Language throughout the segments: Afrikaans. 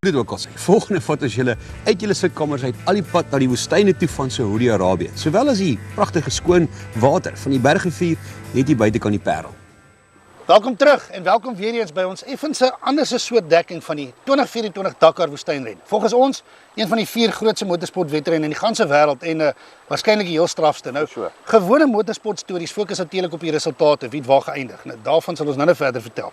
dit ook al sê, volgende vat ons julle uit julle sitkamers uit al die pad na die woestyne toe van Saudi-Arabië, sowel as die pragtige skoon water van die bergrivier net hier buitekant die Parel. Welkom terug en welkom weer eens by ons effense anderse soort dekking van die 2024 Dakar woestynren. Volgens ons een van die 4 grootste motorsportwedrenne in die ganse wêreld en waarskynlik die heel strafste. Nou, gewone motorsportstories fokus natuurlik op die resultate, wie het waar geëindig. Nou, daarvan sal ons nou verder vertel.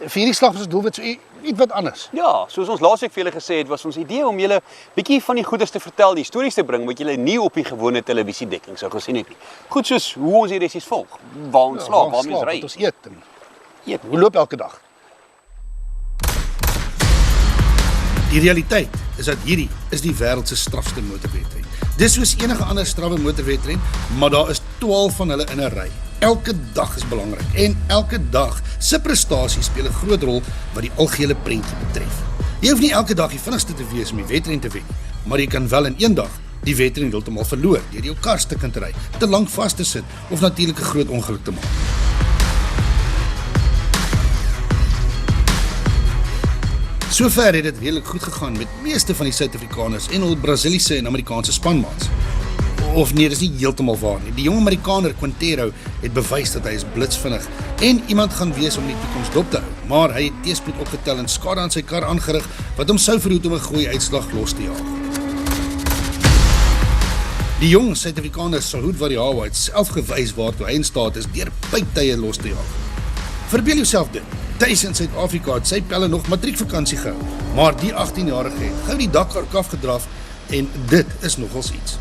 Vir hierdie slag was ons doelwit so iets wat anders. Ja, soos ons laasweek vir julle gesê het, was ons idee om julle bietjie van die goedes te vertel, die stories te bring wat julle nie op die gewone televisiedekking sou gesien het nie. Goed soos hoe ons die resies volg, waar ons slaap, waar ons ry, wat ons eet en hoe loop elke dag. Die realiteit is dat hierdie is die wêreld se strafste motorwedren. Dis soos enige ander strawwe motorwedren, maar daar is 12 van hulle in 'n ry. Elke dag is belangrik en elke dag se prestasie speel 'n groot rol wat die algehele prentjie betref. Jy hoef nie elke dag die vinnigste te wees om die wedren te wen, maar jy kan wel in een dag die wedren heeltemal verloor deur jou kar stukkend te ry, te lank vas te sit of natuurlik 'n groot ongeluk te maak. Sover het dit redelik goed gegaan met meeste van die Suid-Afrikaners en hul Brasiliese en Amerikaanse spanmaats. Of nee, dis nie heeltemal waar nie. Die jong Amerikaner Quintero het bewys dat hy is blitsvinnig en iemand gaan wees om die toekoms dop te hou, maar hy het teëspoed opgetel en skade aan sy kar aangerig wat hom sou verhoed om 'n goeie uitslag los te jaag. Die jong Suid-Afrikaner Sahoed Wariawa het self gewys waartoe hy in staat is deur bytye los te jaag. Verbeel jouself dit. Tuis in Suid-Afrika het sy pelle nog matriekvakansie gehou, maar die 18-jarige het gou die Dakar afgedraf en dit is nogals iets.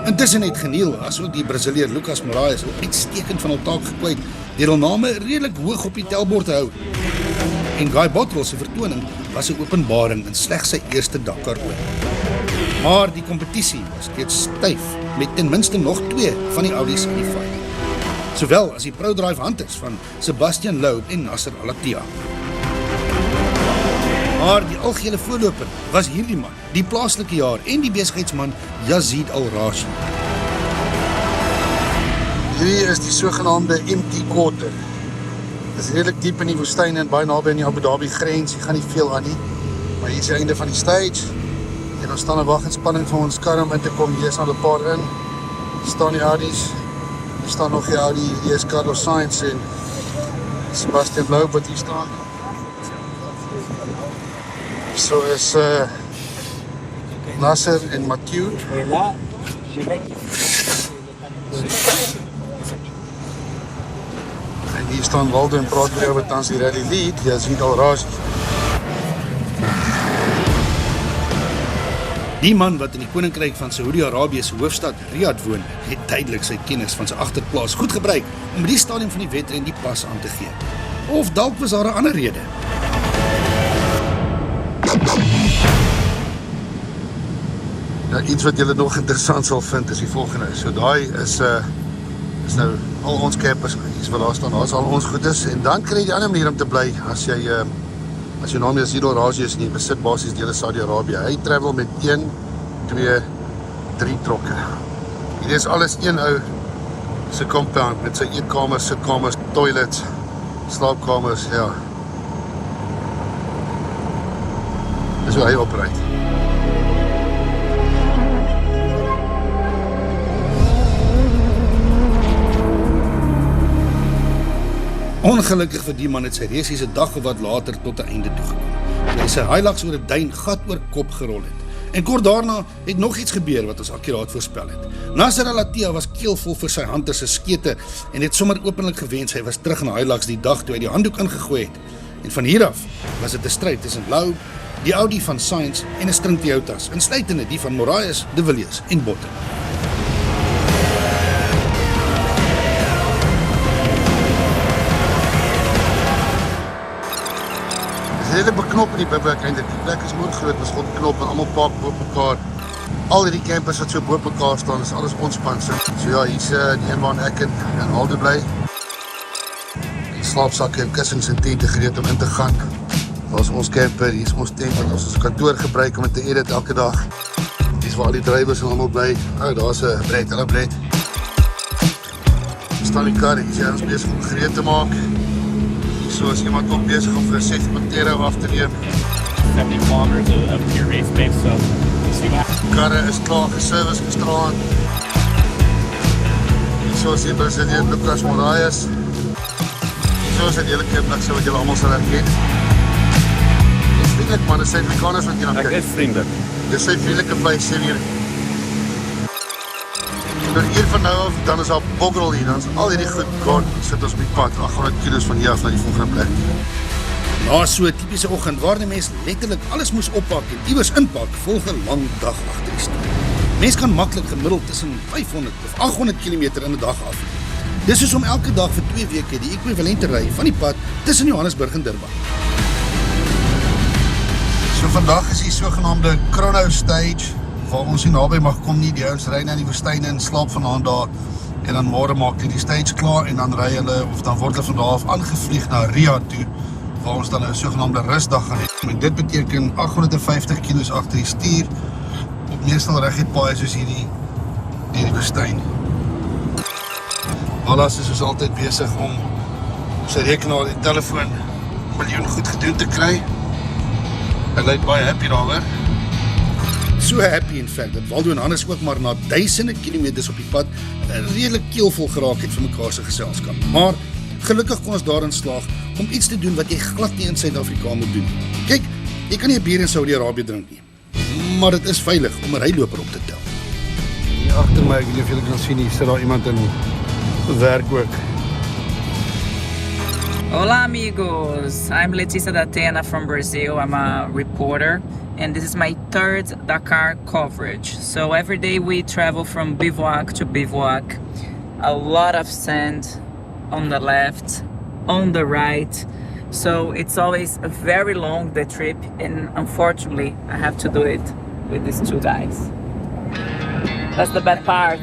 Intussen het Geniel, asook die Braziliër Lucas Moraes ook uitstekend van hul taak gekwyt deur hul name redelik hoog op die telbord te hou. En Guy Bottrell se vertoning was 'n openbaring in slegs sy eerste Dakar ooit. Maar die kompetisie was steeds styf met ten minste nog 2 van die Audi's in die fight. Sowel as die ProDrive Hunters van Sebastian Loeb en Nasser Al-Attiyah. Maar die algehele voorloper was hierdie man, die plaaslike jaar en die besigheidsman Yazid Al-Rashi. Hierdie is die sogenaamde MT Quarter. Dit is redelik diep in die woestyn en baie naby aan die Abu Dhabi grens. Jy gaan nie veel aan nie. Maar hier is die einde van die stage. En ons staan 'n waginspanning vir ons kar om in te kom. Hier is al 'n paar in. Hier staan die Audi's. Hier staan nog die Audi. Hier is Carlos Sainz en Sebastian Loeb wat hier staan. So is Nasser en Mathieu. En hier staan Waldo en praat met wat tans die rally lead, Yazid Al-Rashi. Die man wat in die koninkryk van Saudi-Arabië se hoofstad Riyadh woon, het duidelik sy kennis van sy agterplaas goed gebruik om die stadium van die wedren die pas aan te gee. Of dalk was daar 'n ander rede. Ja, iets wat julle nog interessant sal vind is die volgende. So daai is nou al ons campers, hier's wat daar staan, daar's al ons goedes en dan kry jy die ander manier om te bly as jou naam Yazid Al-Rashi is en jy besit basies dele Saudi-Arabië. Hy travel met 1, 2, 3 trokke. Hier is alles een ou se compound met sy eetkamers, sitkamers, toilets, slaapkamers, ja. Dis hoe hy operate. Ongelukkig vir die man het sy resiese dag of wat later tot 'n einde toegekom. Hy sy Hilux oor 'n duin gat oor kop gerol het. En kort daarna het nog iets gebeur wat ons akkuraat voorspel het. Nasser Al-Attiyah was keelvol vir sy Hunter se skete en het sommer openlik gewens hy was terug in Hilux die dag toe hy die handdoek ingegooi het. En van hier af was dit 'n stryd tussen Loeb, die Audi van Sainz en 'n string Toyotas, insluitende die van Moraes, De Villiers en Bottrell. Redelijk beknop in die biblik eintlik. Die plek is mooi groot, ons God knop en almal park bo mekaar. Al hierdie campers wat so bo mekaar staan, is alles ontspan. So ja, hier's die een waar ek en Aldo bly. Die slaapsakke en kussings en tente gereed om in te gaan. Daar's ons camper, hier's ons tent wat ons as kantoor gebruik om te edit elke dag. Hier's waar al die drywers en almal bly. Daar's 'n Brett, hulle Brett. Staan die kar, hier's ons besig om gereed te maak. So as iemand ook besig om vir 'n safety materiaal af te neem. 70 kilometers of pure race space, so we'll see what happens. Karre is klaar geservice gisteraan. So is die Brazilian Lucas Moraes. So is die hele Kipnik, so wat julle almal sal herken. Dis vriendelik man, dis Suid-Afrikaners wat hier na Ek kyk. is vriendelik. Dis sy vriendelike vleis sê hier. Nou hier van nou af, dan is daar bogrel hier, dan is al hierdie goed gaan, sit ons op die pad, 800 kilos van hier af na die volgende plek. Na so 'n tipiese oggend waar die mens letterlik alles moes oppak en iewers inpak, volg 'n lang dag agter die stuur. Mens kan maklik gemiddeld tussen 500 of 800 km in 'n dag af. Dis soos om elke dag vir 2 weke die ekwivalente ry van die pad tussen Johannesburg en Durban. So vandag is die sogenaamde Chrono Stage, waar ons nie naby mag kom nie, die ouens ry na die woestyn en slaap vanaand daar, en dan môre maak hulle die stage klaar, en dan ry hulle, of dan word hulle van daar af aangevlieg na Rio toe, waar ons dan 'n sogenaamde rustdag gaan hê. En dit beteken 850 kilos agter die stuur, op meestal reguit paaie soos hierdie, deur die woestyn. Wallace is soos altyd besig om sy rekenaar en telefoon miljoen goed gedoen te kry. Hy lyk baie happy daaroor. So happy in fact dat Waldo en Hannes ook maar na duisende kilometers op die pad redelik keelvol geraak het vir mekaar se geselskap. Maar gelukkig kon ons daarin slaag om iets te doen wat jy glad nie in Suid-Afrika moet doen. Kyk, jy kan nie 'n bier in Saudi-Arabië drink nie, maar dit is veilig om 'n ryloper op te tel. Hier agter my, ek weet nie of julle kan sien, hier sit daar iemand in werk ook. Hola amigos, I'm Letícia Datena from Brazil. I'm a reporter and this is my 3rd Dakar coverage. So every day we travel from bivouac to bivouac. A lot of sand on the left, on the right. So it's always very long, the trip, and unfortunately I have to do it with these 2 guys. That's the bad part.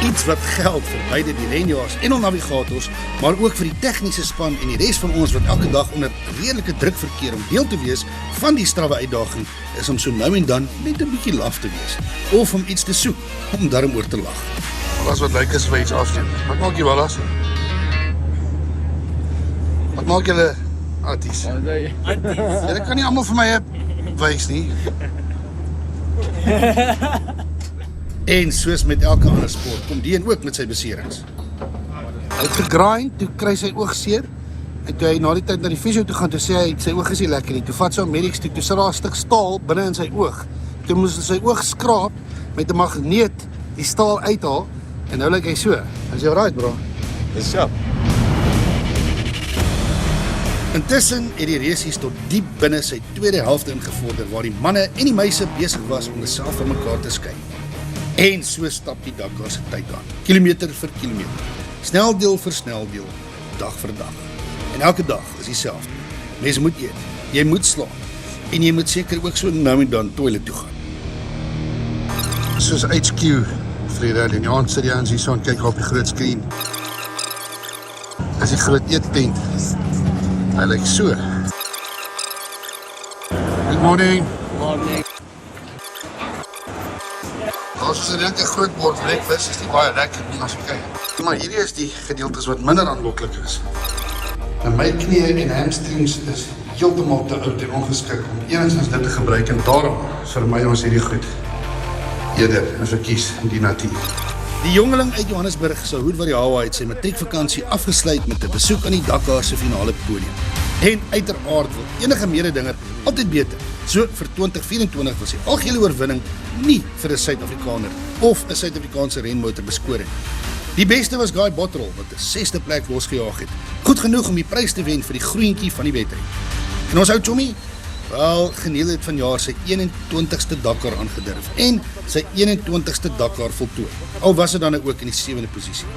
Iets wat geld vir beide die renjaars en hul navigators, maar ook vir die tegniese span en die res van ons wat elke dag onder redelike druk verkeer om deel te wees van die strawwe uitdaging, is om so nou en dan net 'n bietjie laf te wees, of om iets te soek, om daarom oor te lag. Wallace wat lyk as vir iets afneem. Wat maak jy, Wallace? Wat maak julle, Atties? Julle kan nie almal vir my wys nie. En soos met elke ander sport, kom die en ook met sy beserings. Hy het gegrind, toe kry sy oog seer, en toe hy na die tyd na die fisio toe gaan, toe sê hy, sy oog is nie lekker nie, toe vat sy 'n medics toe sit daar 'n stuk staal binne in sy oog, toe moes hy sy oog skraap, met 'n magneet die staal uithaal, en nou lyk hy so. Is jy alright, bro? Dis so. Intussen het die resies tot diep binne sy tweede helfte ingevorder, waar die manne en die meise besig was om self van mekaar te skei. En so stap die Dakar se tyd aan, kilometer vir kilometer, sneldeel vir sneldeel, dag vir dag. En elke dag is dieselfde. Mens moet eet, jy moet slaap, en jy moet seker ook so nou en dan toilet toe gaan. Soos HQ, Frederik, en Jan sit die ouens hier so en kyk op die groot skerm. Dis die groot eettent. Hy lyk so. Good morning. As ons 'n redelike groot bord breakfast is nie baie lekker nie as jy kyk. Maar hierdie is die gedeeltes wat minder aanloklik is. En my knieë en hamstrings is heeltemal te oud en ongeskik om enigstens dit te gebruik en daarom vermy ons hierdie goed eerder en verkies die natuur. Die jongeling uit Johannesburg, Sahoed Wariawa, het sy matriekvakansie afgesluit met 'n besoek aan die Dakar se finale podium. En uiteraard wil enige mededinger altyd beter. So vir 2024 was die algehele oorwinning nie vir 'n Suid-Afrikaner of 'n Suid-Afrikaanse renmotor beskore nie. Die beste was Guy Botterill wat 'n 6de plek losgejaag het. Goed genoeg om die prys te wen vir die groentjie van die wedren. En ons ou Tommy, wel, Geniel het vanjaar sy 21ste Dakar aangedurf en sy 21ste Dakar voltooi. Al was dit dan ook in die 7de posisie.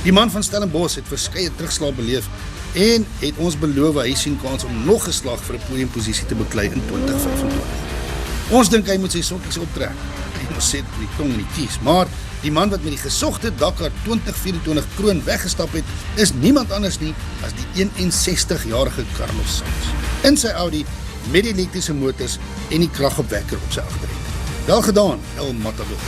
Die man van Stellenbosch het verskeie terugslae beleef en het ons beloof hy sien kans om nog 'n slag vir 'n podiumposisie te beklei in 2025. Ons dink hy moet sy sokkies optrek. Ons sê die tong in die kies, maar die man wat met die gesogte Dakar 2024 kroon weggestap het, is niemand anders nie as die 61-jarige Carlos Sainz. In sy Audi met die elektriese motors en die kragopwekker op sy agterend. Wel gedaan, El Matador.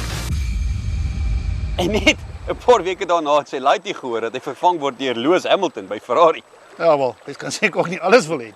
En net 'n paar weke daarna het sy laaitie gehoor dat hy vervang word deur Lewis Hamilton by Ferrari. Ja wel, jy kan seker ook nie alles wil hê.